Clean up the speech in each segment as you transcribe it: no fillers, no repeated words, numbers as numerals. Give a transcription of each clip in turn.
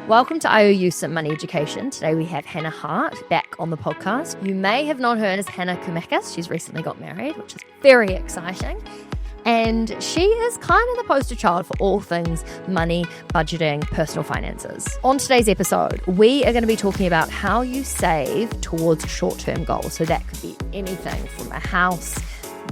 Welcome to IOU Some Money Education. Today we have Hannah Hart back on the podcast. You may have known her as Hannah Koumakis. She's recently got married, which is very exciting. And she is kind of the poster child for all things money, budgeting, personal finances. On today's episode, we are going to be talking about how you save towards short-term goals. So that could be anything from a house,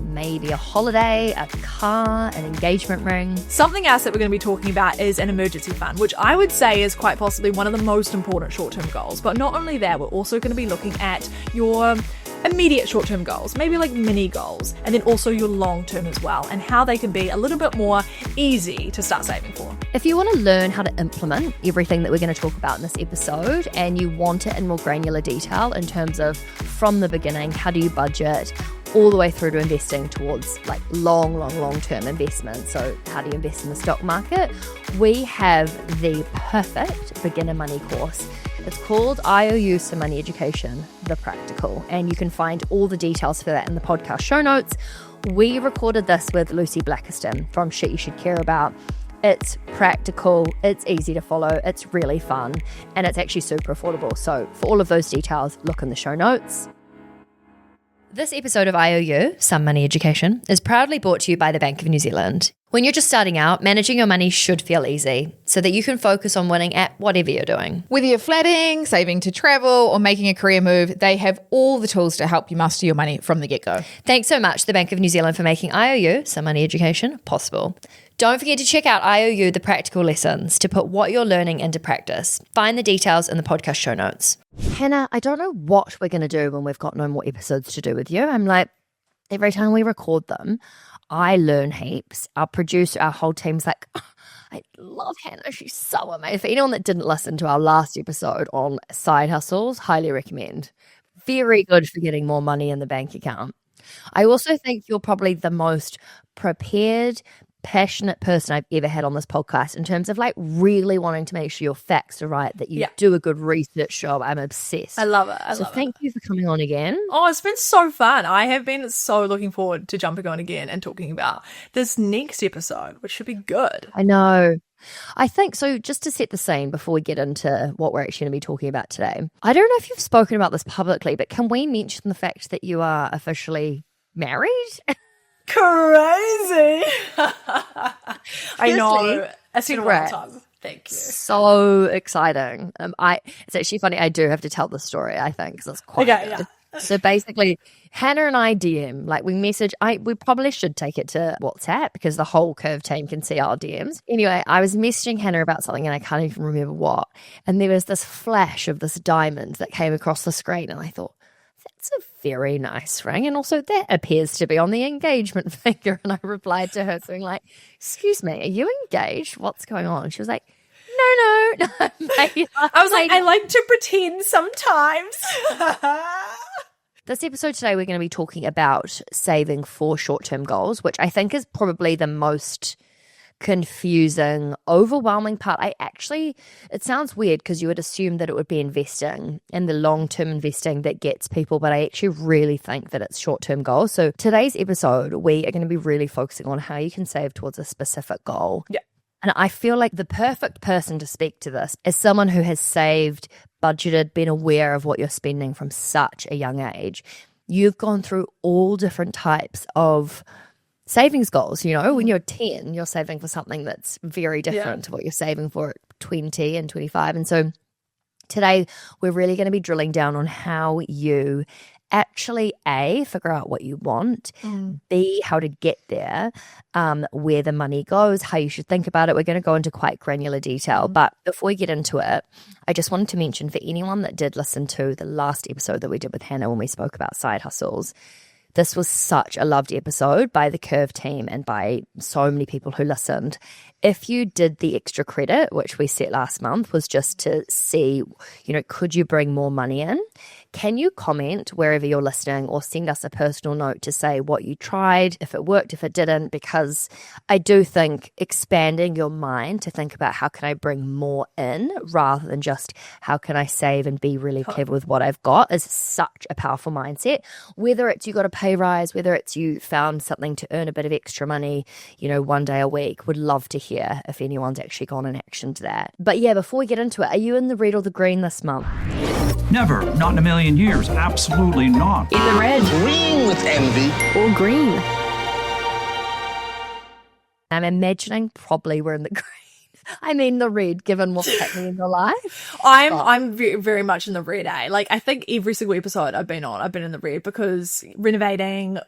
maybe a holiday, a car, an engagement ring. Something else that we're going to be talking about is an emergency fund, which I would say is quite possibly one of the most important short-term goals. But not only that, we're also going to be looking at your immediate short-term goals, maybe like mini goals, and then also your long-term as well, and how they can be a little bit more easy to start saving for. If you want to learn how to implement everything that we're going to talk about in this episode, and you want it in more granular detail in terms of from the beginning, how do you budget, all the way through to investing towards like long-term investment. So how do you invest in the stock market? We have the perfect beginner money course. It's called IOU Some Money Education, The Practical, and you can find all the details for that in the podcast show notes. We recorded this with Lucy Blackiston from Shit You Should Care About. It's practical, it's easy to follow, it's really fun, and it's actually super affordable. So for all of those details, look in the show notes. This episode of IOU, Some Money Education, is proudly brought to you by the Bank of New Zealand. When you're just starting out, managing your money should feel easy so that you can focus on winning at whatever you're doing. Whether you're flatting, saving to travel, or making a career move, they have all the tools to help you master your money from the get-go. Thanks so much, the Bank of New Zealand, for making IOU, Some Money Education, possible. Don't forget to check out IOU, the practical lessons, to put what you're learning into practice. Find the details in the podcast show notes. Hannah, I don't know what we're going to do when we've got no more episodes to do with you. I'm like, every time we record them, I learn heaps. Our producer, our whole team's like, oh, I love Hannah. She's so amazing. For anyone that didn't listen to our last episode on side hustles, highly recommend. Very good for getting more money in the bank account. I also think you're probably the most prepared, passionate person I've ever had on this podcast in terms of like really wanting to make sure your facts are right, that you do a good research job. I'm obsessed. I love it. So thank you for coming on again. Oh, it's been so fun. I have been so looking forward to jumping on again and talking about this next episode, which should be good. I know. I think so. Just to set the scene before we get into what we're actually going to be talking about today, I don't know if you've spoken about this publicly, but can we mention the fact that you are officially married? Crazy. I know. I've seen it one time. Thank you. So exciting. It's actually funny. I do have to tell the story, I think, because it's quite good. Yeah. So basically, Hannah and I DM, like we message. We probably should take it to WhatsApp because the whole Curve team can see our DMs. Anyway, I was messaging Hannah about something and I can't even remember what. And there was this flash of this diamond that came across the screen, and I thought, that's a very nice ring. And also that appears to be on the engagement finger. And I replied to her saying like, excuse me, are you engaged? What's going on? And she was like, no, mate. I was like, I like to pretend sometimes. This episode today, we're going to be talking about saving for short-term goals, which I think is probably the most confusing, overwhelming part. It sounds weird because you would assume that it would be investing and the long-term investing that gets people, but I actually really think that it's short-term goals. So today's episode, we are going to be really focusing on how you can save towards a specific goal. Yeah. And I feel like the perfect person to speak to this is someone who has saved, budgeted, been aware of what you're spending from such a young age. You've gone through all different types of savings goals. You know, when you're 10, you're saving for something that's very different to what you're saving for at 20 and 25. And so today we're really going to be drilling down on how you actually A, figure out what you want, B, how to get there, where the money goes, how you should think about it. We're going to go into quite granular detail. But before we get into it, I just wanted to mention for anyone that did listen to the last episode that we did with Hannah when we spoke about side hustles, this was such a loved episode by the Curve team and by so many people who listened. If you did the extra credit, which we set last month, was just to see, could you bring more money in? Can you comment wherever you're listening or send us a personal note to say what you tried, if it worked, if it didn't? Because I do think expanding your mind to think about how can I bring more in rather than just how can I save and be really clever with what I've got is such a powerful mindset. Whether it's you got to pay rise, whether it's you found something to earn a bit of extra money, one day a week. Would love to hear if anyone's actually gone in action to that. But yeah, before we get into it, are you in the red or the green this month? Never, not in a million years, absolutely not. Either red, Green with envy. or green. I'm imagining probably we're in the green. I mean the red, given what's happening in your life. I'm very, very much in the red, eh? Like, I think every single episode I've been in the red, because renovating,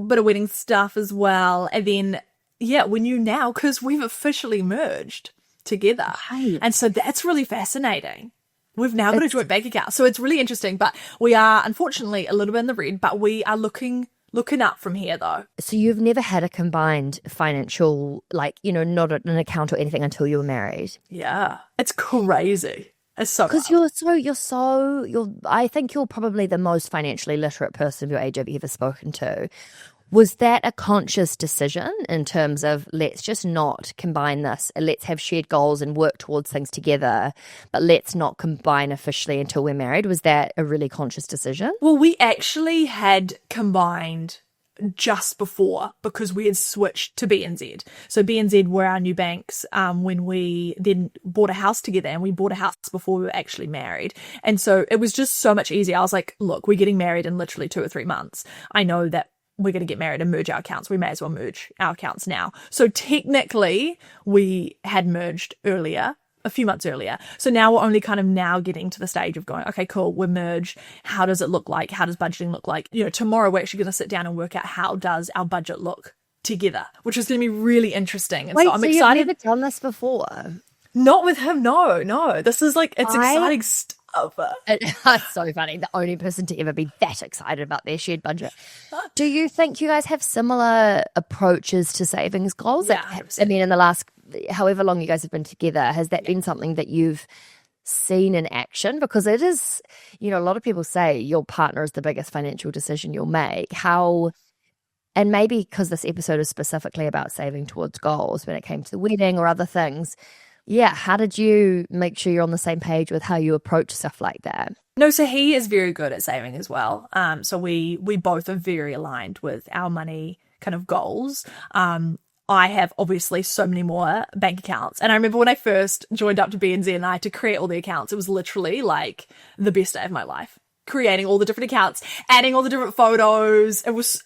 bit of wedding stuff as well. And then, because we've officially merged together. Right. And so that's really fascinating. We've now got a joint bank account. So it's really interesting. But we are, unfortunately, a little bit in the red, but we are looking up from here, though. So you've never had a combined financial, not an account or anything until you were married? Yeah. It's crazy. It's so Because I think you're probably the most financially literate person of your age I've ever spoken to. Was that a conscious decision in terms of, let's just not combine this, let's have shared goals and work towards things together, but let's not combine officially until we're married? Was that a really conscious decision? Well, we actually had combined just before, because we had switched to BNZ. So BNZ were our new banks when we then bought a house together, and we bought a house before we were actually married. And so it was just so much easier. I was like, look, we're getting married in literally 2 or 3 months. I know that we're going to get married and merge our accounts. We may as well merge our accounts now. So technically we had merged earlier, a few months earlier. So now we're only kind of now getting to the stage of going, okay, cool, we're merged. How does it look like? How does budgeting look like? Tomorrow we're actually going to sit down and work out how does our budget look together, which is going to be really interesting. And Wait, so I'm excited. You've never done this before? Not with him, no. This is like, it's exciting stuff. It's so funny. The only person to ever be that excited about their shared budget. Do you think you guys have similar approaches to savings goals? Yeah, I mean, in the last, however long you guys have been together, has that been something that you've seen in action? Because it is, a lot of people say your partner is the biggest financial decision you'll make. And maybe because this episode is specifically about saving towards goals when it came to the wedding or other things. Yeah, how did you make sure you're on the same page with how you approach stuff like that? No, so he is very good at saving as well. So we both are very aligned with our money kind of goals. I have obviously so many more bank accounts. And I remember when I first joined up to BNZ and I had to create all the accounts, it was literally like the best day of my life. Creating all the different accounts, adding all the different photos. It was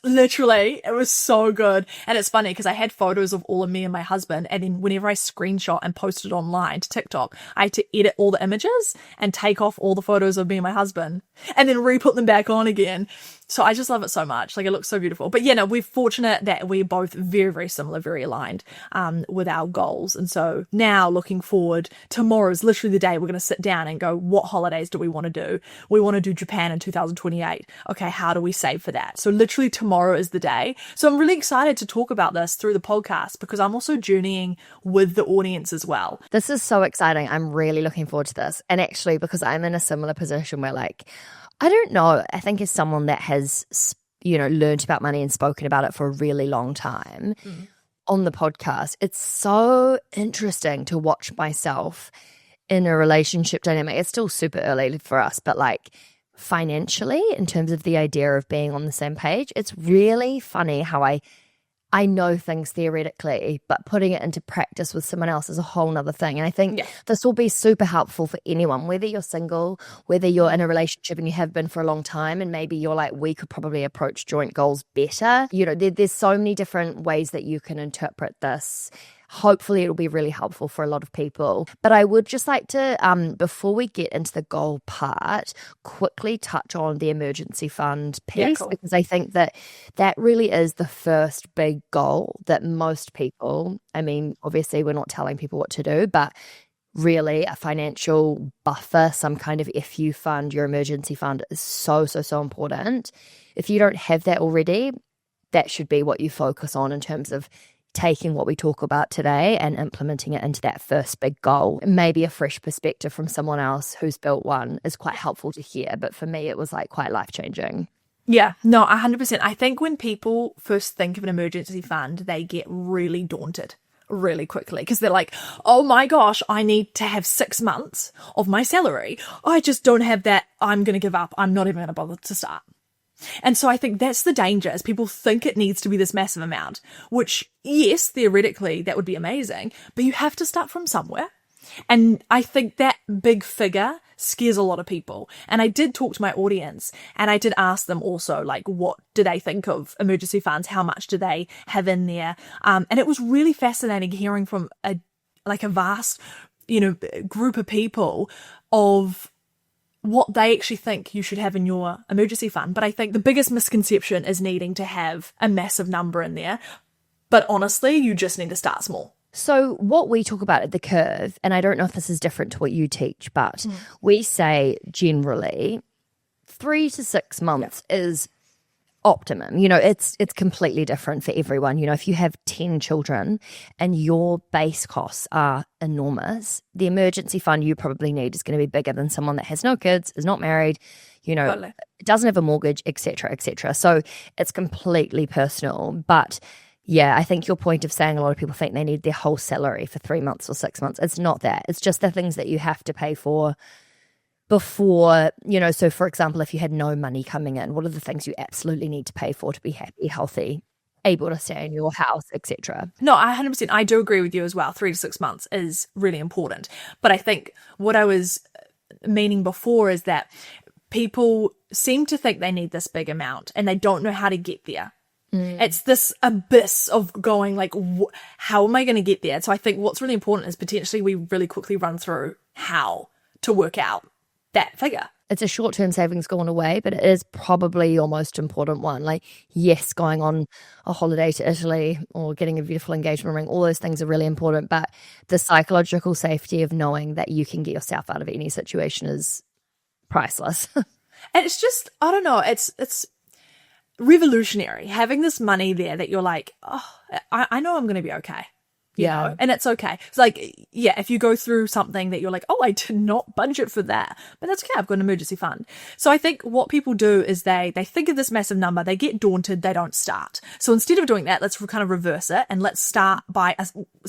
so good. And it's funny because I had photos of all of me and my husband, and then whenever I screenshot and posted online to TikTok, I had to edit all the images and take off all the photos of me and my husband and then re-put them back on again. So I just love it so much. Like, it looks so beautiful. But we're fortunate that we're both very, very similar, very aligned with our goals. And so now looking forward, tomorrow is literally the day we're going to sit down and go, what holidays do we want to do? We want to do Japan in 2028. Okay, how do we save for that? So literally tomorrow is the day. So I'm really excited to talk about this through the podcast because I'm also journeying with the audience as well. This is so exciting. I'm really looking forward to this. And actually, because I'm in a similar position where, like, I don't know, I think as someone that has, learned about money and spoken about it for a really long time on the podcast, it's so interesting to watch myself in a relationship dynamic. It's still super early for us, but like financially, in terms of the idea of being on the same page, it's really funny how I know things theoretically, but putting it into practice with someone else is a whole nother thing. And I think this will be super helpful for anyone, whether you're single, whether you're in a relationship and you have been for a long time, and maybe you're like, we could probably approach joint goals better. There's so many different ways that you can interpret this. Hopefully it'll be really helpful for a lot of people. But I would just like to, before we get into the goal part, quickly touch on the emergency fund piece, because I think that really is the first big goal that most people, I mean, obviously we're not telling people what to do, but really a financial buffer, some kind of FU fund, your emergency fund is so, so, so important. If you don't have that already, that should be what you focus on in terms of taking what we talk about today and implementing it into that first big goal. Maybe a fresh perspective from someone else who's built one is quite helpful to hear, but for me it was like quite life-changing. Yeah, no, 100%. I think when people first think of an emergency fund, they get really daunted really quickly because they're like, oh my gosh, I need to have 6 months of my salary. I just don't have that. I'm going to give up. I'm not even going to bother to start. And so I think that's the danger, is people think it needs to be this massive amount, which, yes, theoretically, that would be amazing, but you have to start from somewhere. And I think that big figure scares a lot of people. And I did talk to my audience, and I did ask them also, like, what do they think of emergency funds? How much do they have in there? And it was really fascinating hearing from a vast, group of people of what they actually think you should have in your emergency fund. But I think the biggest misconception is needing to have a massive number in there. But honestly, you just need to start small. So what we talk about at the Curve, and I don't know if this is different to what you teach, but we say generally 3 to 6 months is optimum. It's completely different for everyone. If you have 10 children and your base costs are enormous, the emergency fund you probably need is going to be bigger than someone that has no kids, is not married, Totally. doesn't have a mortgage, etc., etc. So it's completely personal. But yeah, I think your point of saying a lot of people think they need their whole salary for 3 months or 6 months, it's not that. It's just the things that you have to pay for before, so for example, if you had no money coming in, what are the things you absolutely need to pay for to be happy, healthy, able to stay in your house, etc.? No, 100%. I do agree with you as well. 3 to 6 months is really important. But I think what I was meaning before is that people seem to think they need this big amount and they don't know how to get there. It's this abyss of going like, how am I going to get there? So I think what's really important is potentially we really quickly run through how to work out that figure. It's a short-term savings gone away, but it is probably your most important one. Like, yes, going on a holiday to Italy or getting a beautiful engagement ring, all those things are really important. But the psychological safety of knowing that you can get yourself out of any situation is priceless. And it's just, I don't know, it's revolutionary having this money there that you're like, oh, I know I'm going to be okay. You know? And it's okay. It's like, yeah, if you go through something that you're like, oh, I did not budget for that, but that's okay, I've got an emergency fund. So I think what people do is they think of this massive number, they get daunted, they don't start. So instead of doing that, let's kind of reverse it and let's start with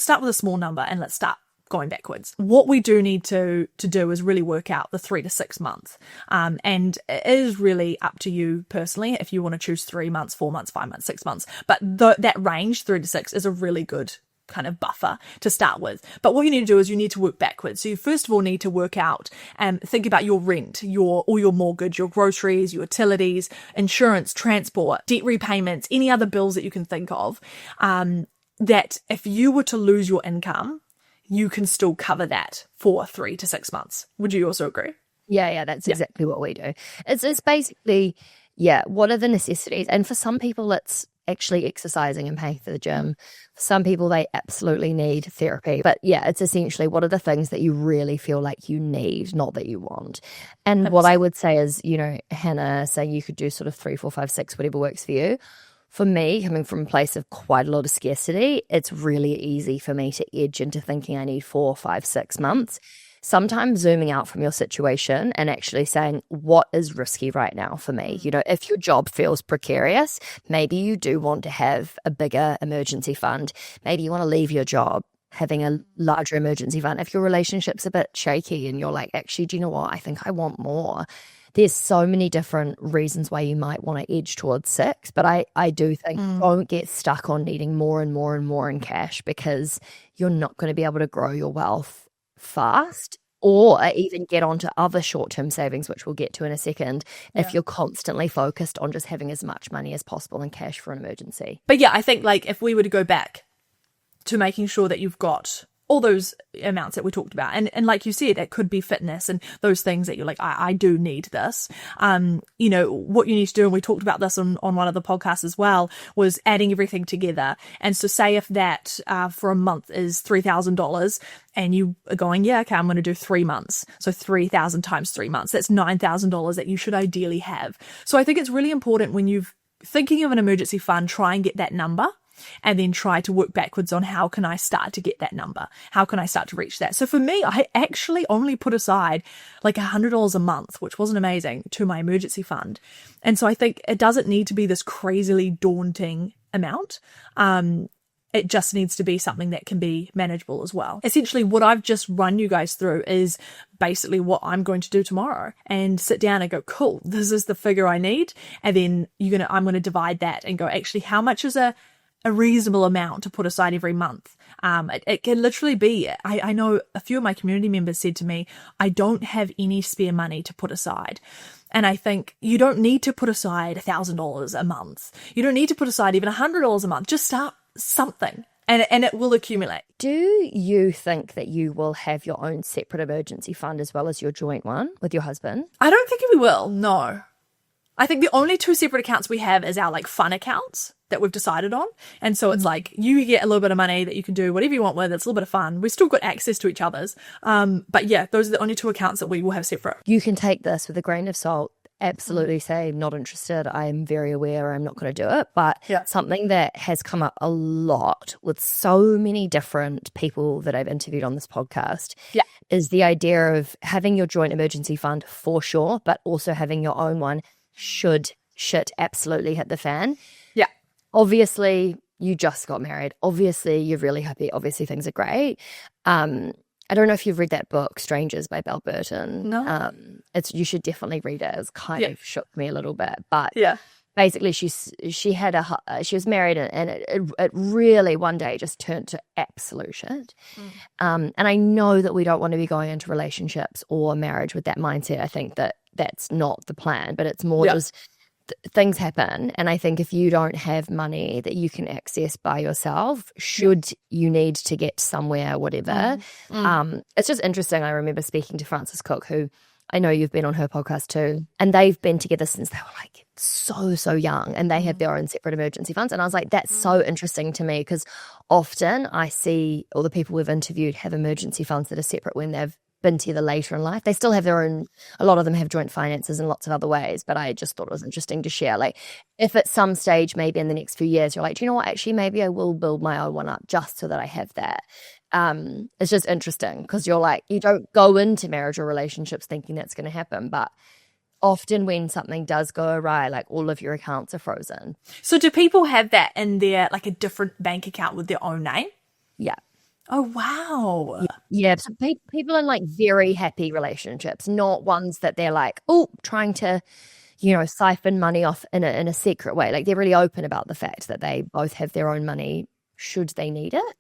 a small number and let's start going backwards. What we do need to do is really work out the 3 to 6 months. And it is really up to you personally if you want to choose 3 months, 4 months, 5 months, 6 months. But that range, 3 to 6, is a really good kind of buffer to start with. But what you need to do is you need to work backwards. So you first of all need to work out and think about your rent, all your mortgage, your groceries, your utilities, insurance, transport, debt repayments, any other bills that you can think of, that if you were to lose your income, you can still cover that for 3 to 6 months. Would you also agree? Yeah, that's exactly what we do. It's basically, what are the necessities? And for some people, it's actually exercising and paying for the gym. For some people, they absolutely need therapy. But yeah, it's essentially what are the things that you really feel like you need, not that you want. And what I would say is, Hannah saying you could do sort of 3, 4, 5, 6, whatever works for you. For me, coming from a place of quite a lot of scarcity, it's really easy for me to edge into thinking I need 4, 5, 6 months. Sometimes zooming out from your situation and actually saying, what is risky right now for me? If your job feels precarious, maybe you do want to have a bigger emergency fund. Maybe you want to leave your job, having a larger emergency fund. If your relationship's a bit shaky and you're like, actually, do you know what? I think I want more. There's so many different reasons why you might want to edge towards 6, but I do think don't get stuck on needing more and more and more in cash, because you're not going to be able to grow your wealth fast or even get onto other short-term savings, which we'll get to in a second, if you're constantly focused on just having as much money as possible in cash for an emergency. But yeah, I think like if we were to go back to making sure that you've got all those amounts that we talked about. And like you said, it could be fitness and those things that you're like, I do need this. What you need to do, and we talked about this on one of the podcasts as well, was adding everything together. And so say if that for a month is $3,000 and you are going, okay, I'm going to do 3 months. So 3,000 times 3 months, that's $9,000 that you should ideally have. So I think it's really important when you're thinking of an emergency fund, try and get that number. And then try to work backwards on how can I start to get that number? How can I start to reach that? So for me, I actually only put aside like $100 a month, which wasn't amazing, to my emergency fund. And so I think it doesn't need to be this crazily daunting amount. It just needs to be something that can be manageable as well. Essentially, what I've just run you guys through is basically what I'm going to do tomorrow, and sit down and go, cool, this is the figure I need. And then I'm going to divide that and go, actually, how much is a reasonable amount to put aside every month? It can literally be, I know a few of my community members said to me, I don't have any spare money to put aside. And I think you don't need to put aside $1,000 a month. You don't need to put aside even $100 a month. Just start something, and it will accumulate. Do you think that you will have your own separate emergency fund as well as your joint one with your husband? I don't think we will, no. I think the only two separate accounts we have is our like fun accounts that we've decided on. And so it's like you get a little bit of money that you can do whatever you want with. It's a little bit of fun. We've still got access to each other's. But yeah, those are the only two accounts that we will have separate. You can take this with a grain of salt. Absolutely say not interested. I am very aware I'm not going to do it. But something that has come up a lot with so many different people that I've interviewed on this podcast is the idea of having your joint emergency fund for sure, but also having your own one should shit absolutely hit the fan. Yeah. Obviously, you just got married. Obviously, you're really happy. Obviously, things are great. I don't know if you've read that book, Strangers by Belle Burton. No. You should definitely read it. It's kind of shook me a little bit. But basically, she was married and it really one day just turned to absolute shit. And I know that we don't want to be going into relationships or marriage with that mindset. I think that that's not the plan, but it's more just things happen. And I think if you don't have money that you can access by yourself, should you need to get somewhere, whatever, it's just interesting. I remember speaking to Frances Cook, who I know you've been on her podcast too, and they've been together since they were like so young, and they have their own separate emergency funds. And I was like, that's so interesting to me, because often I see all the people we've interviewed have emergency funds that are separate when they've been together later in life. They still have their own, a lot of them have joint finances in lots of other ways, but I just thought it was interesting to share. Like, if at some stage, maybe in the next few years, you're like, do you know what, actually, maybe I will build my own one up just so that I have that. It's just interesting, because you're like, you don't go into marriage or relationships thinking that's going to happen, but often when something does go awry, like all of your accounts are frozen. So do people have that in their, like a different bank account with their own name? Yeah. Oh, wow. Yeah. So people in like very happy relationships, not ones that they're like, trying to, siphon money off in a secret way. Like, they're really open about the fact that they both have their own money should they need it.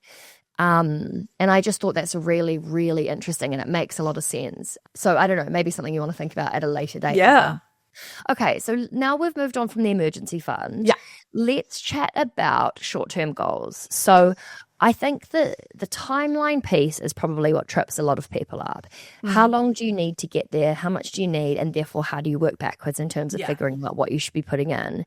And I just thought that's really, really interesting, and it makes a lot of sense. So I don't know, maybe something you want to think about at a later date. Yeah. Okay, so now we've moved on from the emergency fund. Yeah. Let's chat about short-term goals. So I think the timeline piece is probably what trips a lot of people up. How long do you need to get there? How much do you need? And therefore, how do you work backwards in terms of figuring out what you should be putting in?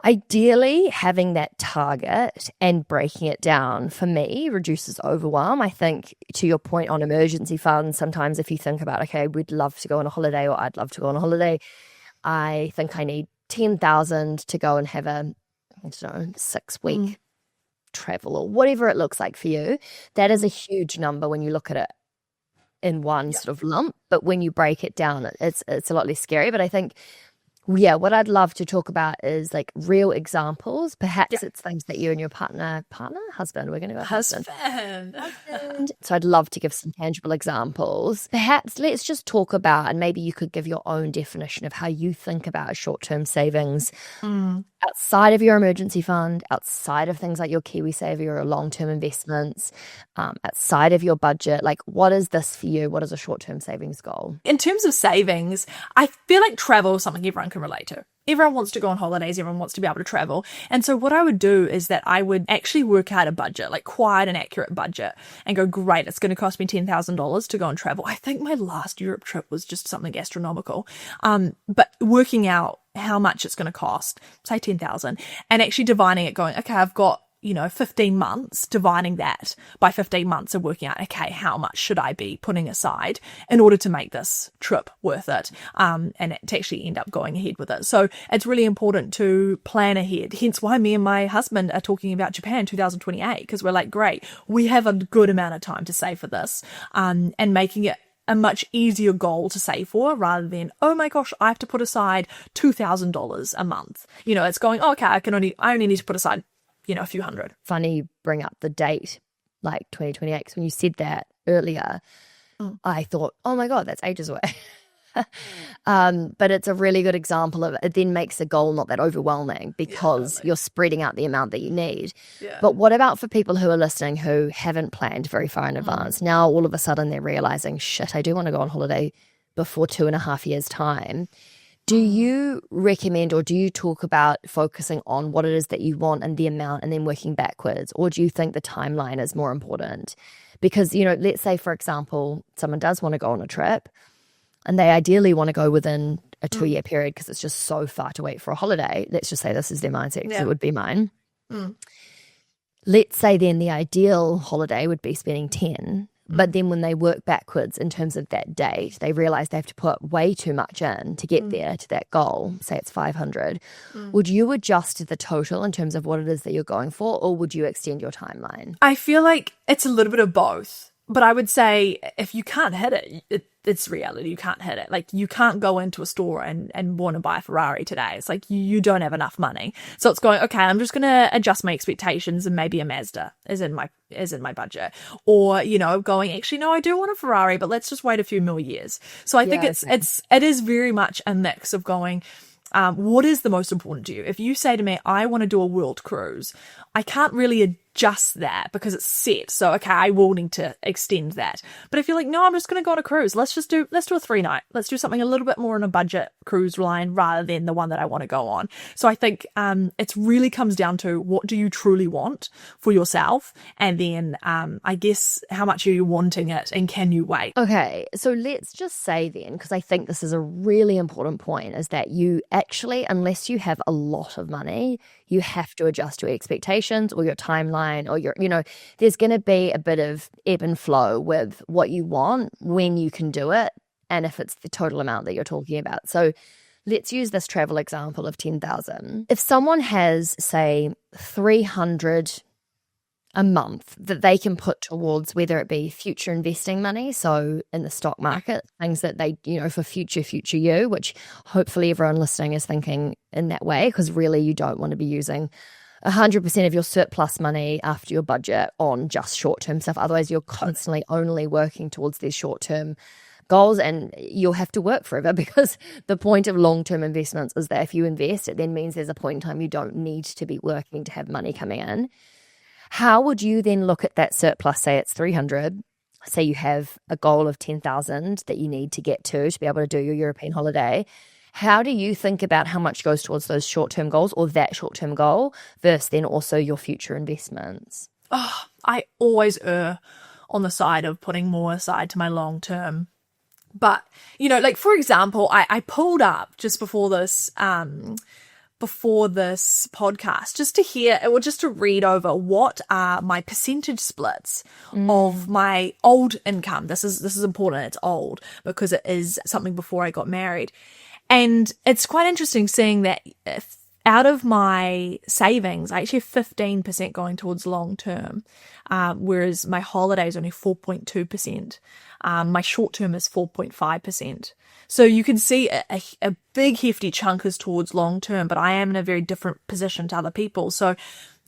Ideally, having that target and breaking it down, for me, reduces overwhelm. I think, to your point on emergency funds, sometimes if you think about, okay, we'd love to go on a holiday, or I'd love to go on a holiday, I think I need 10,000 to go and have a, 6-week travel, or whatever it looks like for you. That is a huge number when you look at it in one sort of lump, but when you break it down, it's a lot less scary. But I think, what I'd love to talk about is like real examples. Perhaps it's things that you and your husband, we're going to go husband. So I'd love to give some tangible examples. Perhaps let's just talk about, and maybe you could give your own definition of how you think about short-term savings outside of your emergency fund, outside of things like your KiwiSaver or long-term investments, outside of your budget. Like, what is this for you? What is a short-term savings goal? In terms of savings, I feel like travel is something everyone can relate to. Everyone wants to go on holidays. Everyone wants to be able to travel. And so what I would do is that I would actually work out a budget, like quite an accurate budget, and go, great, it's going to cost me $10,000 to go and travel. I think my last Europe trip was just something astronomical. But working out how much it's going to cost, say 10,000, and actually dividing it, going, okay, I've got 15 months, dividing that by 15 months and working out, okay, how much should I be putting aside in order to make this trip worth it, and to actually end up going ahead with it. So it's really important to plan ahead. Hence why me and my husband are talking about Japan 2028, because we're like, great, we have a good amount of time to save for this, and making it a much easier goal to save for, rather than, oh my gosh, I have to put aside $2,000 a month. It's going, okay, I only need to put aside a few hundred. Funny you bring up the date, like 2028, because when you said that earlier, I thought, oh my God, that's ages away. But it's a really good example of it then makes a goal not that overwhelming because you're spreading out the amount that you need. Yeah. But what about for people who are listening who haven't planned very far in advance? Now all of a sudden they're realizing, shit, I do want to go on holiday before 2.5 years' time. Do you recommend or do you talk about focusing on what it is that you want and the amount and then working backwards? Or do you think the timeline is more important? Because, let's say, for example, someone does want to go on a trip and they ideally want to go within a 2-year period because it's just so far to wait for a holiday. Let's just say this is their mindset because it would be mine. Let's say then the ideal holiday would be spending 10. But then when they work backwards in terms of that date, they realize they have to put way too much in to get there to that goal. Say it's 500. Would you adjust the total in terms of what it is that you're going for, or would you extend your timeline? I feel like it's a little bit of both. But I would say if you can't hit it, it's reality. You can't hit it. Like you can't go into a store and want to buy a Ferrari today. It's like you don't have enough money. So it's going, okay, I'm just going to adjust my expectations and maybe a Mazda is in my budget. Or, going, actually, no, I do want a Ferrari, but let's just wait a few more years. So I think it is very much a mix of going, what is the most important to you? If you say to me, I want to do a world cruise, I can't really adjust that because it's set. So, okay, I will need to extend that. But if you're like, no, I'm just going to go on a cruise, let's do a 3-night. Let's do something a little bit more on a budget cruise line rather than the one that I want to go on. So I think it really comes down to what do you truly want for yourself? And then I guess how much are you wanting it and can you wait? Okay, so let's just say then, because I think this is a really important point, is that you actually, unless you have a lot of money, you have to adjust your expectations or your timeline or your, there's going to be a bit of ebb and flow with what you want, when you can do it, and if it's the total amount that you're talking about. So let's use this travel example of 10,000. If someone has, say, 300 a month that they can put towards whether it be future investing money, so in the stock market, things that they, for future you, which hopefully everyone listening is thinking in that way, because really you don't want to be using 100% of your surplus money after your budget on just short-term stuff. Otherwise, you're constantly only working towards these short-term goals and you'll have to work forever, because the point of long-term investments is that if you invest, it then means there's a point in time you don't need to be working to have money coming in. How would you then look at that surplus? Say it's 300. Say you have a goal of 10,000 that you need to get to be able to do your European holiday. How do you think about how much goes towards those short-term goals or that short-term goal versus then also your future investments? Oh, I always err on the side of putting more aside to my long-term. But, like for example, I pulled up just before this podcast just to hear or just to read over what are my percentage splits of my old income. This is important. It's old because it is something before I got married. And it's quite interesting seeing that out of my savings, I actually have 15% going towards long term, whereas my holiday is only 4.2%. My short term is 4.5%. So you can see a big hefty chunk is towards long term, but I am in a very different position to other people. So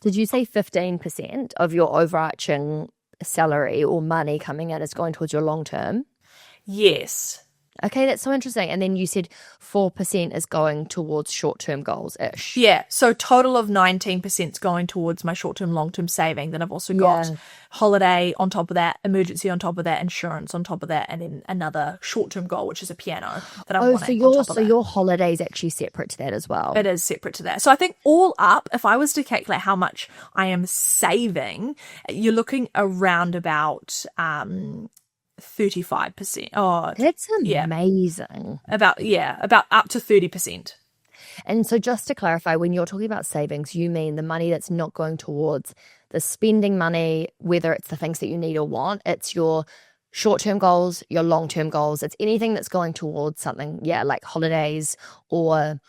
did you say 15% of your overarching salary or money coming in is going towards your long term? Yes. Okay, that's so interesting. And then you said 4% is going towards short-term goals-ish. Yeah, so total of 19% is going towards my short-term, long-term saving. Then I've also got holiday on top of that, emergency on top of that, insurance on top of that, and then another short-term goal, which is a piano that I'm wanting on top of that. Your holiday is actually separate to that as well. It is separate to that. So I think all up, if I was to calculate how much I am saving, you're looking around about 35%. Oh, that's amazing. About up to 30%. And so just to clarify, when you're talking about savings, you mean the money that's not going towards the spending money, whether it's the things that you need or want, it's your short-term goals, your long-term goals, it's anything that's going towards something, like holidays or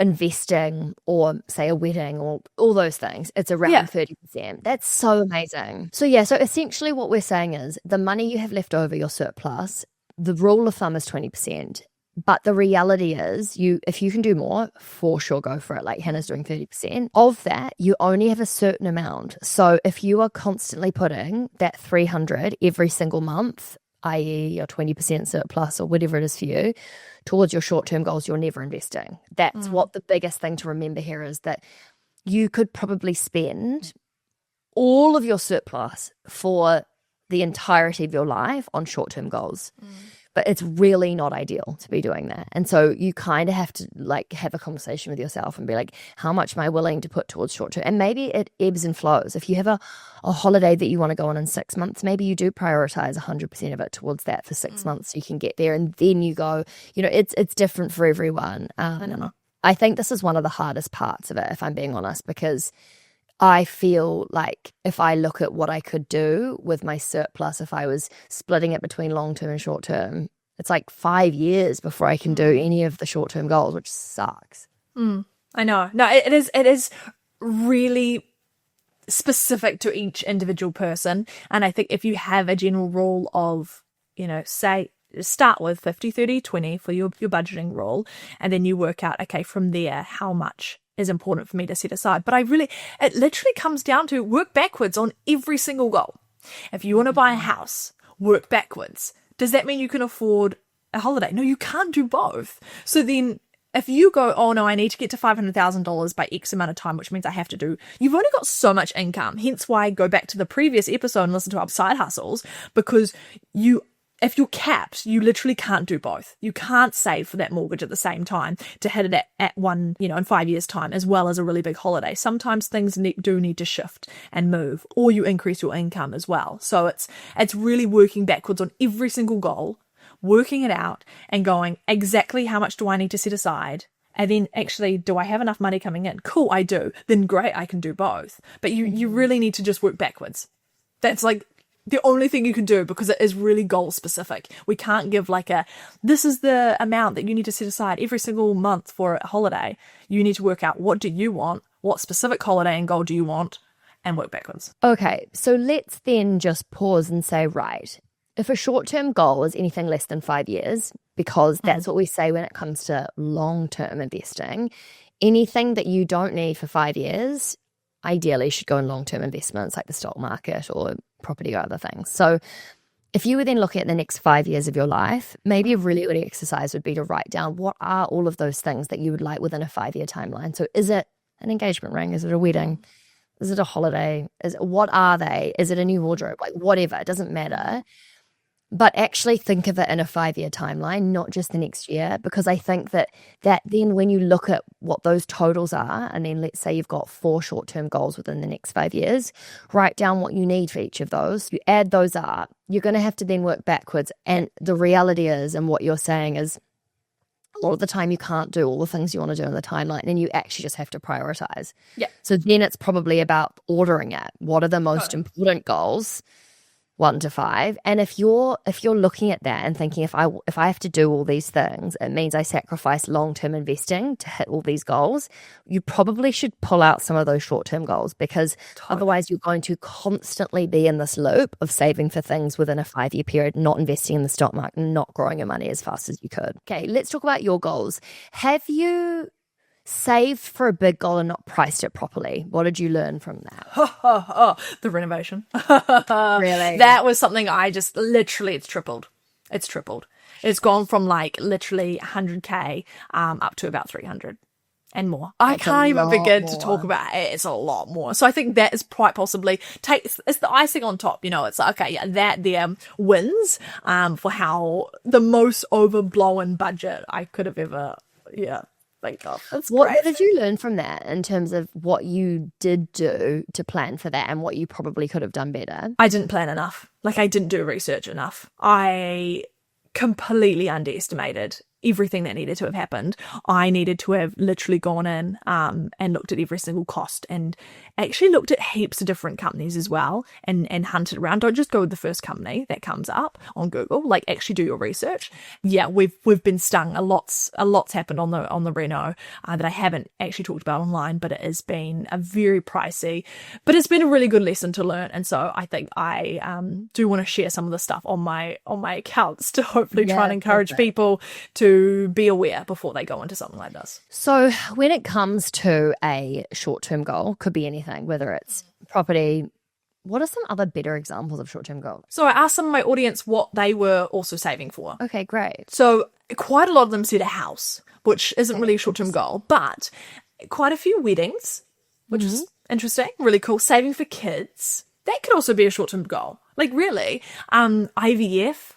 investing or say a wedding or all those things. It's around 30%. That's so amazing. So essentially what we're saying is the money you have left over, your surplus, the rule of thumb is 20%. But the reality is, if you can do more, for sure go for it. Like Hannah's doing 30%. Of that, you only have a certain amount. So if you are constantly putting that 300 every single month, i.e. your 20% surplus or whatever it is for you, towards your short-term goals, you're never investing. That's what the biggest thing to remember here is, that you could probably spend all of your surplus for the entirety of your life on short-term goals. But it's really not ideal to be doing that. And so you kind of have to like have a conversation with yourself and be like, how much am I willing to put towards short term? And maybe it ebbs and flows. If you have a holiday that you want to go on in 6 months, maybe you do prioritize 100% of it towards that for 6 months so you can get there. And then you go, it's different for everyone. I think this is one of the hardest parts of it, if I'm being honest, because I feel like if I look at what I could do with my surplus, if I was splitting it between long-term and short-term, it's like 5 years before I can do any of the short-term goals, which sucks. I know. No, it is really specific to each individual person. And I think if you have a general rule of, say, start with 50, 30, 20 for your budgeting rule, and then you work out, okay, from there, how much is important for me to set aside. But it literally comes down to work backwards on every single goal. If you want to buy a house, work backwards. Does that mean you can afford a holiday? No, you can't do both. So then if you go, oh no, I need to get to $500,000 by X amount of time, which means I have to do, you've only got so much income. Hence why I go back to the previous episode and listen to our side hustles, because if you're capped, you literally can't do both. You can't save for that mortgage at the same time to hit it at one, in 5 years' time, as well as a really big holiday. Sometimes things do need to shift and move, or you increase your income as well. So it's really working backwards on every single goal, working it out and going, exactly how much do I need to set aside? And then actually, do I have enough money coming in? Cool, I do. Then great, I can do both. But you really need to just work backwards. That's like the only thing you can do, because it is really goal specific. We can't give this is the amount that you need to set aside every single month for a holiday. You need to work out, what do you want? What specific holiday and goal do you want? And work backwards. Okay, so let's then just pause and say, right, if a short-term goal is anything less than 5 years, because that's what we say when it comes to long-term investing, anything that you don't need for 5 years ideally should go in long-term investments like the stock market or property or other things. So if you were then looking at the next 5 years of your life, maybe a really good exercise would be to write down what are all of those things that you would like within a 5-year timeline. So is it an engagement ring? Is it a wedding? Is it a holiday? What are they? Is it a new wardrobe? Like whatever, it doesn't matter. But actually think of it in a 5-year timeline, not just the next year, because I think that then when you look at what those totals are, and then let's say you've got 4 short-term goals within the next 5 years, write down what you need for each of those. You add those up, you're going to have to then work backwards. And the reality is, and what you're saying is, a lot of the time you can't do all the things you want to do in the timeline, and you actually just have to prioritize. Yeah. So then it's probably about ordering it. What are the most important goals? 1 to 5, and if you're looking at that and thinking, if I have to do all these things, it means I sacrifice long-term investing to hit all these goals, you probably should pull out some of those short-term goals, because otherwise you're going to constantly be in this loop of saving for things within a 5-year period, not investing in the stock market, not growing your money as fast as you could. Okay, let's talk about your goals. Have you saved for a big goal and not priced it properly? What did you learn from that? The renovation. Really? That was something I just literally, it's tripled. It's gone from like literally 100K up to about 300 and more. I can't even begin to talk about it. It's a lot more. So I think that is quite possibly it's the icing on top. It's like, okay, yeah, that there wins for how the most overblown budget I could have ever, think of. What did you learn from that in terms of what you did do to plan for that and what you probably could have done better? I didn't plan enough. I didn't do research enough. I completely underestimated everything that needed to have happened. I needed to have literally gone in and looked at every single cost, and actually looked at heaps of different companies as well, and hunted around. Don't just go with the first company that comes up on Google. Actually do your research. Yeah, we've been stung. A lot's happened on the reno that I haven't actually talked about online, but it has been a very pricey, but it's been a really good lesson to learn. And so I think I do want to share some of the stuff on my accounts to hopefully try and encourage people to to be aware before they go into something like this? So when it comes to a short-term goal, could be anything, whether it's property. What are some other better examples of short-term goals? So I asked some of my audience what they were also saving for. Okay, great. So quite a lot of them said a house, which isn't really a short-term goal, but quite a few weddings, which is interesting, really cool. Saving for kids, that could also be a short-term goal. Like really, IVF,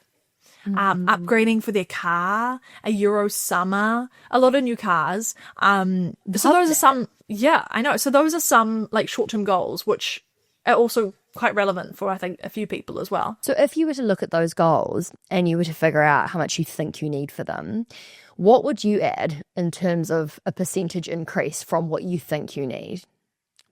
upgrading for their car, a Euro summer, a lot of new cars. So those are some, yeah, I know. So those are some like short-term goals, which are also quite relevant for, I think, a few people as well. So if you were to look at those goals and you were to figure out how much you think you need for them, what would you add in terms of a percentage increase from what you think you need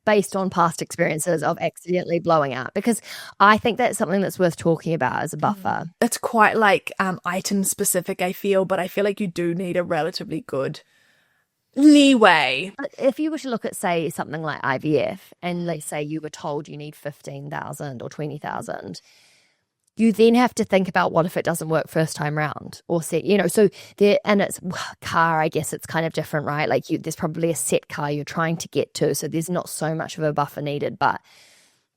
based on past experiences of accidentally blowing out? Because I think that's something that's worth talking about as a buffer. It's quite like item specific, I feel, but I feel like you do need a relatively good leeway. If you were to look at, say, something like IVF, and let's say you were told you need 15,000 or 20,000, you then have to think about what if it doesn't work first time round, or set, so there, and it's car, I guess it's kind of different, right? Like there's probably a set car you're trying to get to, so there's not so much of a buffer needed, but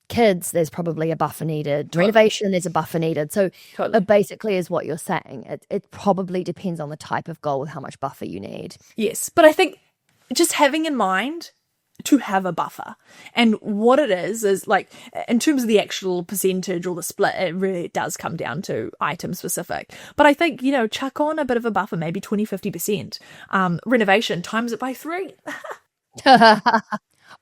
kids, there's probably a buffer needed. Renovation, there's a buffer needed. So it basically is what you're saying. It probably depends on the type of goal with how much buffer you need. Yes, but I think just having in mind to have a buffer, and what it is like in terms of the actual percentage or the split, it really does come down to item specific. But I think, chuck on a bit of a buffer, maybe 20-50%. Renovation, times it by 3.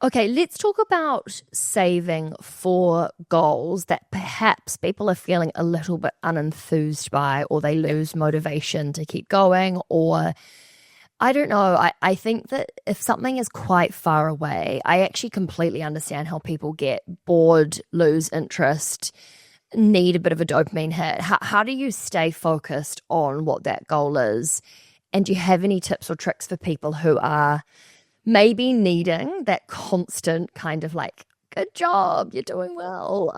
Okay, let's talk about saving for goals that perhaps people are feeling a little bit unenthused by, or they lose motivation to keep going, or I don't know. I think that if something is quite far away, I actually completely understand how people get bored, lose interest, need a bit of a dopamine hit. How do you stay focused on what that goal is? And do you have any tips or tricks for people who are maybe needing that constant kind of like, good job, you're doing well,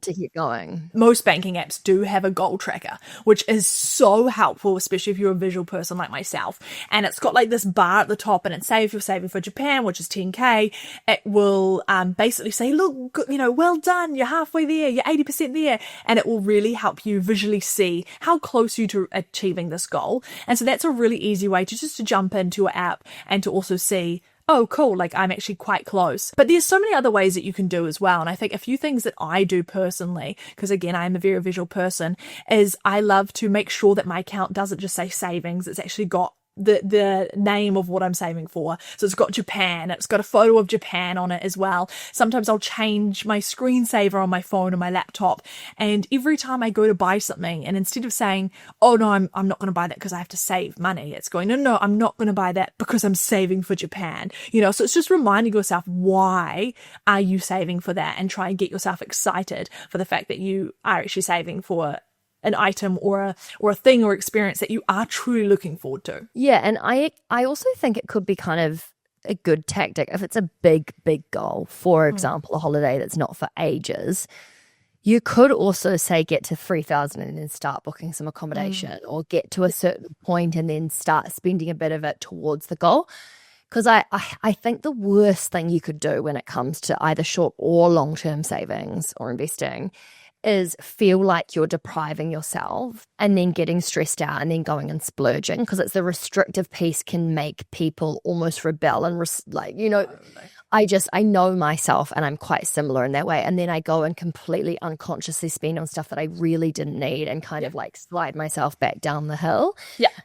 to keep going? Most banking apps do have a goal tracker, which is so helpful, especially if you're a visual person like myself. And it's got like this bar at the top, and it's say if you're saving for Japan, which is 10K, it will basically say, look, well done, you're halfway there, you're 80% there. And it will really help you visually see how close you to achieving this goal. And so that's a really easy way to jump into your app and to also see, oh, cool, like I'm actually quite close. But there's so many other ways that you can do as well. And I think a few things that I do personally, because again, I'm a very visual person, is I love to make sure that my account doesn't just say savings. It's actually got the name of what I'm saving for. So it's got Japan, it's got a photo of Japan on it as well. Sometimes I'll change my screensaver on my phone or my laptop, and every time I go to buy something, and instead of saying, oh no, I'm not going to buy that because I have to save money, it's going, no, I'm not going to buy that because I'm saving for Japan. So it's just reminding yourself, why are you saving for that, and try and get yourself excited for the fact that you are actually saving for an item or a thing or experience that you are truly looking forward to. Yeah, and I also think it could be kind of a good tactic if it's a big goal. For example, a holiday that's not for ages. You could also say get to 3,000 and then start booking some accommodation, or get to a certain point and then start spending a bit of it towards the goal. Because I think the worst thing you could do when it comes to either short or long-term savings or investing is feel like you're depriving yourself and then getting stressed out and then going and splurging, because it's the restrictive piece can make people almost rebel and I know myself, and I'm quite similar in that way, and then I go and completely unconsciously spend on stuff that I really didn't need and kind of like slide myself back down the hill.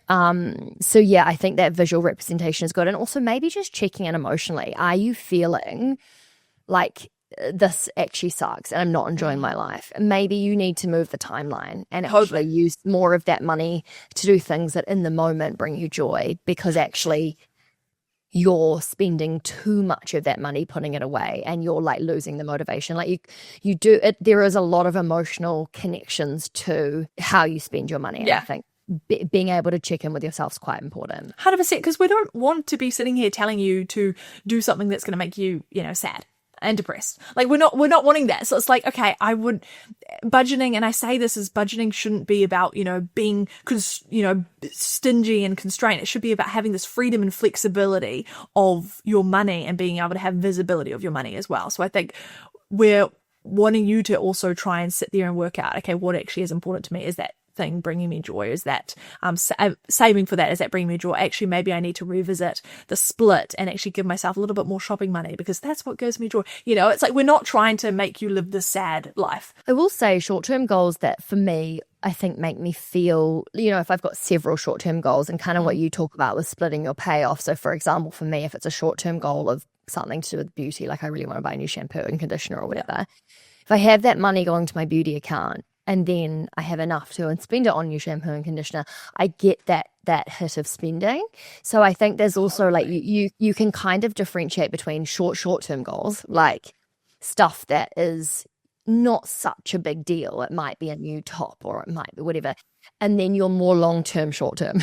So I think that visual representation is good, and also maybe just checking in emotionally. Are you feeling like this actually sucks and I'm not enjoying my life? And maybe you need to move the timeline and actually use more of that money to do things that in the moment bring you joy, because actually you're spending too much of that money putting it away and you're like losing the motivation. Like you do it, there is a lot of emotional connections to how you spend your money. And I think being able to check in with yourself is quite important. 100%, because we don't want to be sitting here telling you to do something that's going to make you, sad. and depressed. Like we're not wanting that. So it's like, okay, budgeting, and I say this as budgeting shouldn't be about, being, stingy and constrained. It should be about having this freedom and flexibility of your money and being able to have visibility of your money as well. So I think we're wanting you to also try and sit there and work out, okay, what actually is important to me? Is that thing bringing me joy? Is that saving for that? Is that bringing me joy? Actually, maybe I need to revisit the split and actually give myself a little bit more shopping money because that's what gives me joy. It's like we're not trying to make you live this sad life. I will say short-term goals that for me, I think make me feel, if I've got several short-term goals and kind of what you talk about with splitting your payoff. So for example, for me, if it's a short-term goal of something to do with beauty, like I really want to buy a new shampoo and conditioner or whatever, if I have that money going to my beauty account, and then I have enough to and spend it on new shampoo and conditioner, I get that hit of spending. So I think there's also like you can kind of differentiate between short-term goals, like stuff that is not such a big deal. It might be a new top or it might be whatever. And then your more long-term, short-term,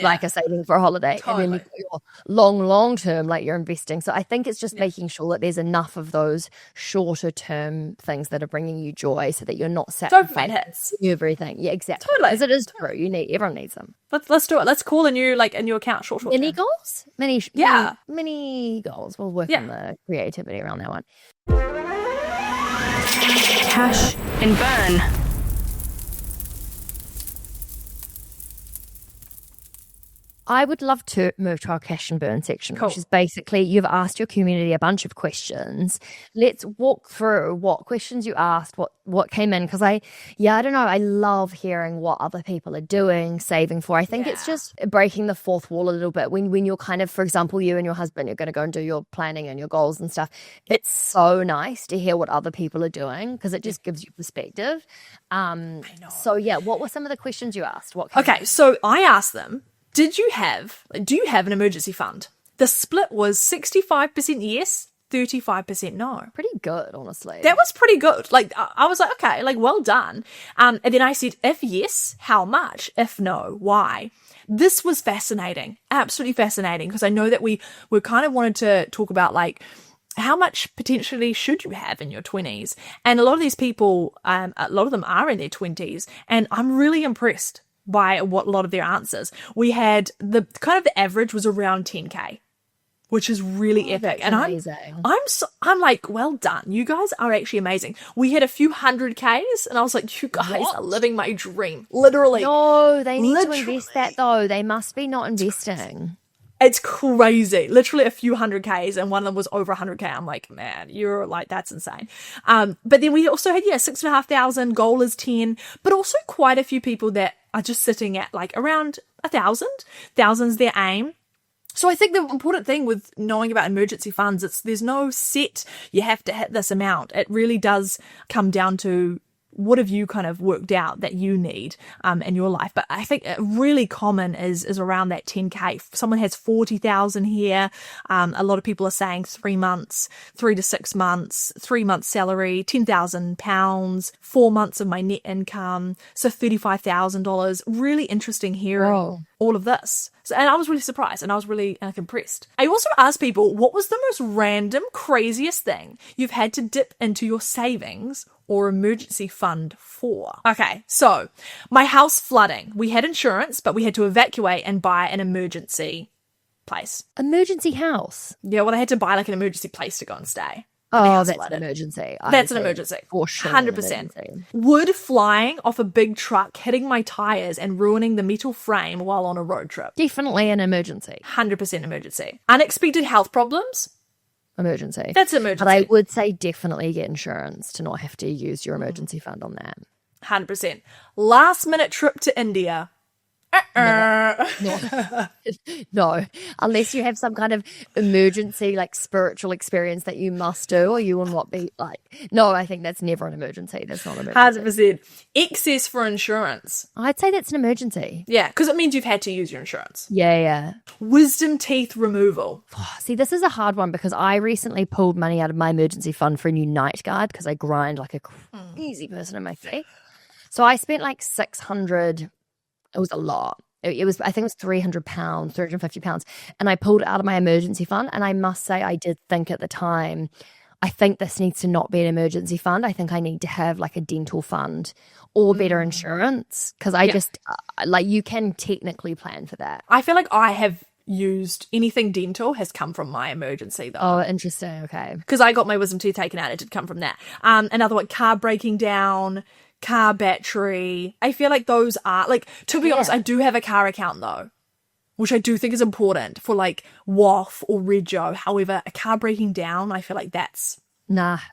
like a saving for a holiday. Totally. And then your long-term, like you're investing. So I think it's just making sure that there's enough of those shorter-term things that are bringing you joy so that you're not Dopamine hits. everything. Yeah, exactly. Totally. Because it is true. Everyone needs them. Let's do it. Let's call a new account short term. Mini goals? Mini goals. We'll work on the creativity around that one. Cash and burn. I would love to move to our cash and burn section, which is basically you've asked your community a bunch of questions. Let's walk through what questions you asked, what came in, because I don't know. I love hearing what other people are doing, saving for. I think it's just breaking the fourth wall a little bit when you're kind of, for example, you and your husband, you're going to go and do your planning and your goals and stuff. It's so nice to hear what other people are doing because it just gives you perspective. I know. So what were some of the questions you asked? So I asked them, do you have an emergency fund? The split was 65% yes, 35% no. Pretty good, honestly. That was pretty good. Like, I was like, okay, like, well done. And then I said, if yes, how much? If no, why? This was fascinating, absolutely fascinating, because I know that we kind of wanted to talk about, like, how much potentially should you have in your 20s? And a lot of these people, a lot of them are in their 20s, and I'm really impressed by what a lot of their answers. We had the average was around 10K, which is really epic. And amazing. I'm like, well done. You guys are actually amazing. We had a few 100Ks and I was like, you guys are living my dream. Literally. No, they need to invest that though. They must be not investing. It's crazy. Literally a few 100Ks and one of them was over 100K. I'm like, man, you're like, that's insane. But then we also had, 6,500, goal is 10, but also quite a few people that are just sitting at like around 1,000. 1,000's their aim. So I think the important thing with knowing about emergency funds, there's no set, you have to hit this amount. It really does come down to what have you kind of worked out that you need in your life. But I think really common is around that 10K. If someone has 40,000 here. A lot of people are saying 3 months, 3 to 6 months, 3 months salary, £10,000, 4 months of my net income, so $35,000. Really interesting hearing all of this. So, and I was really surprised and I was really impressed. I also asked people, what was the most random, craziest thing you've had to dip into your savings or emergency fund for? Okay, so my house flooding. We had insurance, but we had to evacuate and buy an emergency place. Emergency house? Yeah, well, I had to buy like an emergency place to go and stay. Oh, that's an emergency. That's an emergency. For sure. 100%. Wood flying off a big truck, hitting my tires and ruining the metal frame while on a road trip. Definitely an emergency. 100% emergency. Unexpected health problems. Emergency. That's emergency. But I would say definitely get insurance to not have to use your emergency fund on that. 100%. Last minute trip to India. No, unless you have some kind of emergency, like spiritual experience that you must do, or you will not be like. No, I think that's never an emergency. That's not an emergency. 100%. Excess for insurance. I'd say that's an emergency. Yeah, because it means you've had to use your insurance. Yeah. Wisdom teeth removal. See, this is a hard one because I recently pulled money out of my emergency fund for a new night guard because I grind like a crazy person in my feet. So I spent like 600. It was a lot. It was, I think it was £300, £350. And I pulled it out of my emergency fund. And I must say, I did think at the time, I think this needs to not be an emergency fund. I think I need to have like a dental fund or better insurance, because I just like, you can technically plan for that. I feel like I have used anything dental has come from my emergency though. Oh, interesting. Okay. Because I got my wisdom tooth taken out. It did come from that. Another one, car breaking down, car battery. I feel like those are, like, to be honest, I do have a car account though, which I do think is important for like WOF or Rego. However, a car breaking down, I feel like that's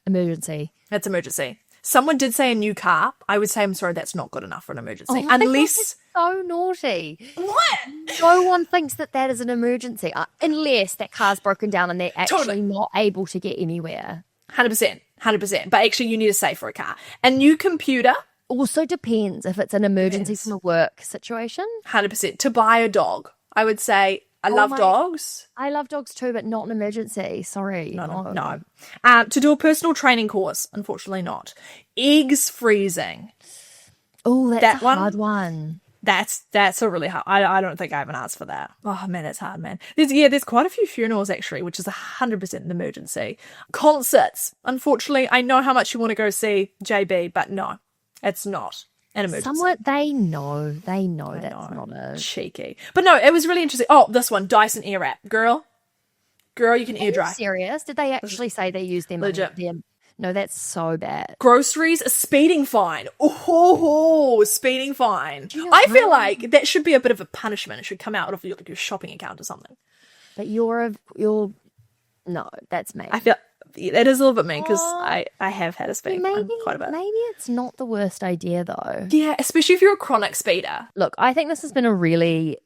emergency. That's emergency. Someone did say a new car. I would say, I'm sorry, that's not good enough for an emergency. Oh, Unless... it's so naughty. What? No one thinks that is an emergency unless that car's broken down and they're actually not able to get anywhere. 100%. But actually, you need to save for a car. A new computer. Also depends if it's an emergency from a work situation. 100%. To buy a dog. I would say, I love dogs. I love dogs too, but not an emergency. Sorry. No. To do a personal training course, unfortunately not. Eggs freezing. Oh, that's a hard one. That's a really hard. I don't think I have an answer for that. Oh man, that's hard, man. There's quite a few funerals actually, which is 100% an emergency. Concerts. Unfortunately, I know how much you want to go see JB, but no, it's not an emergency. Somewhat they know that's not a cheeky. But no, it was really interesting. Oh, this one, Dyson Airwrap. Girl, you can air dry. Serious? Did they actually say they used their money? Legit. No, that's so bad. Groceries, a speeding fine. Oh, speeding fine. I feel like that should be a bit of a punishment. It should come out of your shopping account or something. But no, that's me. I feel that is a little bit mean because I have had a speeding fine quite a bit. Maybe it's not the worst idea though. Yeah, especially if you're a chronic speeder. Look, I think this has been a really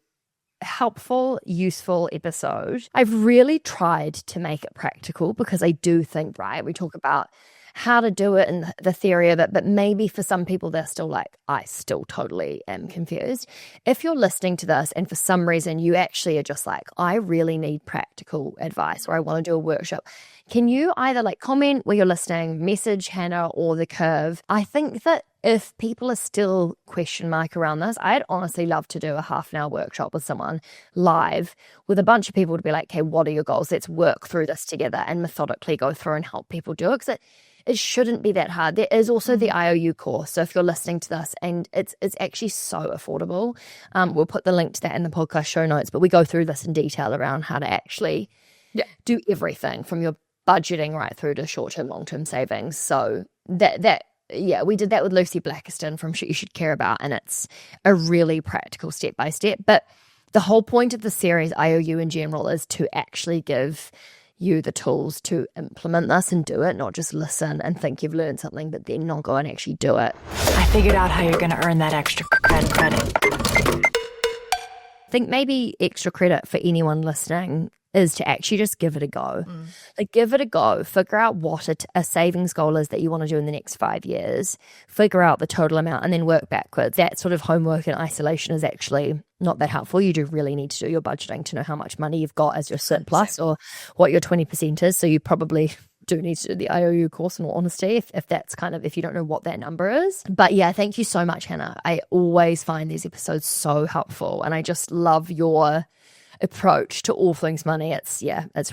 helpful, useful episode. I've really tried to make it practical because I do think, right, we talk about how to do it and the theory of it, but maybe for some people they're still like, I still totally am confused. If you're listening to this and for some reason you actually are just like, I really need practical advice or I want to do a workshop, can you either like comment where you're listening, message Hannah or The Curve? I think that if people are still question mark around this, I'd honestly love to do a half an hour workshop with someone live with a bunch of people to be like, okay, what are your goals? Let's work through this together and methodically go through and help people do it, because it shouldn't be that hard. There is also the IOU course. So if you're listening to this, and it's actually so affordable, we'll put the link to that in the podcast show notes, but we go through this in detail around how to actually do everything from your budgeting right through to short-term, long-term savings. So we did that with Lucy Blackiston from Shit You Should Care About, and it's a really practical step-by-step. But the whole point of the series, IOU in general, is to actually give you the tools to implement this and do it, not just listen and think you've learned something, but then not go and actually do it. I figured out how you're going to earn that extra credit. I think maybe extra credit for anyone listening is to actually just give it a go. Like, give it a go. Figure out what a savings goal is that you want to do in the next 5 years. Figure out the total amount and then work backwards. That sort of homework in isolation is actually not that helpful. You do really need to do your budgeting to know how much money you've got as your surplus or what your 20% is. So you probably do need to do the IOU course in all honesty, if that's kind of, if you don't know what that number is. But yeah, thank you so much, Hannah. I always find these episodes so helpful and I just love your approach to all things money. It's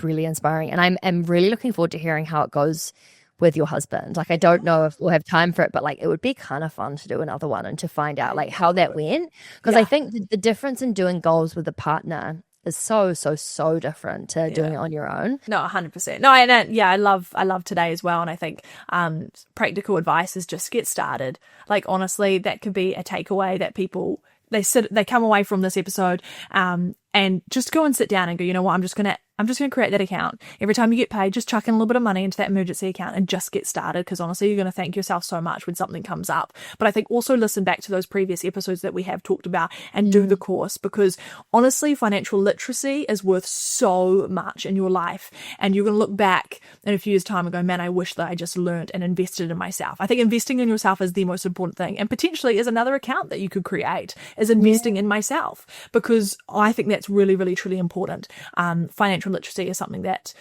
really inspiring, and I'm really looking forward to hearing how it goes with your husband. Like, I don't know if we'll have time for it, but like, it would be kind of fun to do another one and to find out like how that went, because I think the difference in doing goals with a partner is so different to doing it on your own. No, 100%. No, and I love today as well, and I think practical advice is just get started. Like, honestly, that could be a takeaway that people they come away from this episode and just go and sit down and go, you know what, I'm just gonna create that account. Every time you get paid, just chuck in a little bit of money into that emergency account and just get started, because honestly, you're going to thank yourself so much when something comes up. But I think also listen back to those previous episodes that we have talked about and do the course, because honestly, financial literacy is worth so much in your life. And you're going to look back in a few years' time and go, man, I wish that I just learned and invested in myself. I think investing in yourself is the most important thing, and potentially is another account that you could create, is investing in myself, because I think that's it's really, really, truly important. Financial literacy is something that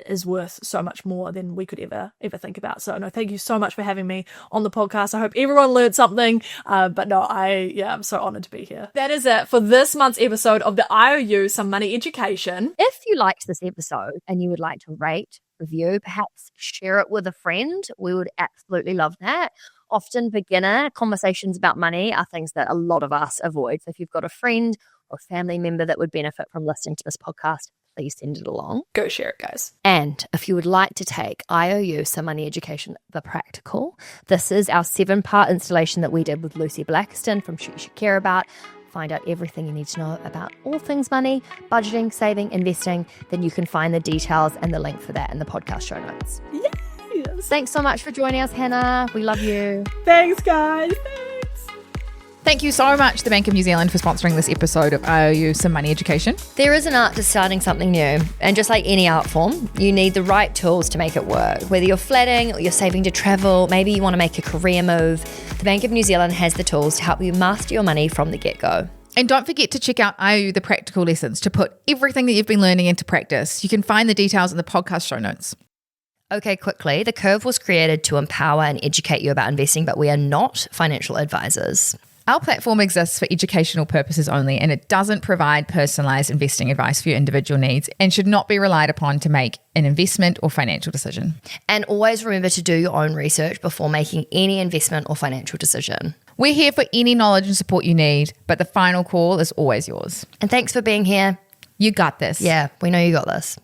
is worth so much more than we could ever think about. So no, thank you so much for having me on the podcast. I hope everyone learned something. But no, I'm so honored to be here. That is it for this month's episode of the IOU Some Money Education. If you liked this episode and you would like to rate, review, perhaps share it with a friend, we would absolutely love that. Often beginner conversations about money are things that a lot of us avoid. So if you've got a friend or family member that would benefit from listening to this podcast, please send it along. Go share it, guys. And if you would like to take IOU Some Money Education, the practical, this is our 7-part installation that we did with Lucy Blackiston from Shoot You Should Care About. Find out everything you need to know about all things money, budgeting, saving, investing. Then you can find the details and the link for that in the podcast show notes. Yes. Thanks so much for joining us, Hannah. We love you. Thanks, guys. Thanks. Thank you so much, the Bank of New Zealand, for sponsoring this episode of IOU Some Money Education. There is an art to starting something new. And just like any art form, you need the right tools to make it work. Whether you're flatting or you're saving to travel, maybe you want to make a career move, the Bank of New Zealand has the tools to help you master your money from the get-go. And don't forget to check out IOU The Practical Lessons to put everything that you've been learning into practice. You can find the details in the podcast show notes. Okay, quickly, the Curve was created to empower and educate you about investing, but we are not financial advisors. Our platform exists for educational purposes only, and it doesn't provide personalised investing advice for your individual needs and should not be relied upon to make an investment or financial decision. And always remember to do your own research before making any investment or financial decision. We're here for any knowledge and support you need, but the final call is always yours. And thanks for being here. You got this. Yeah, we know you got this.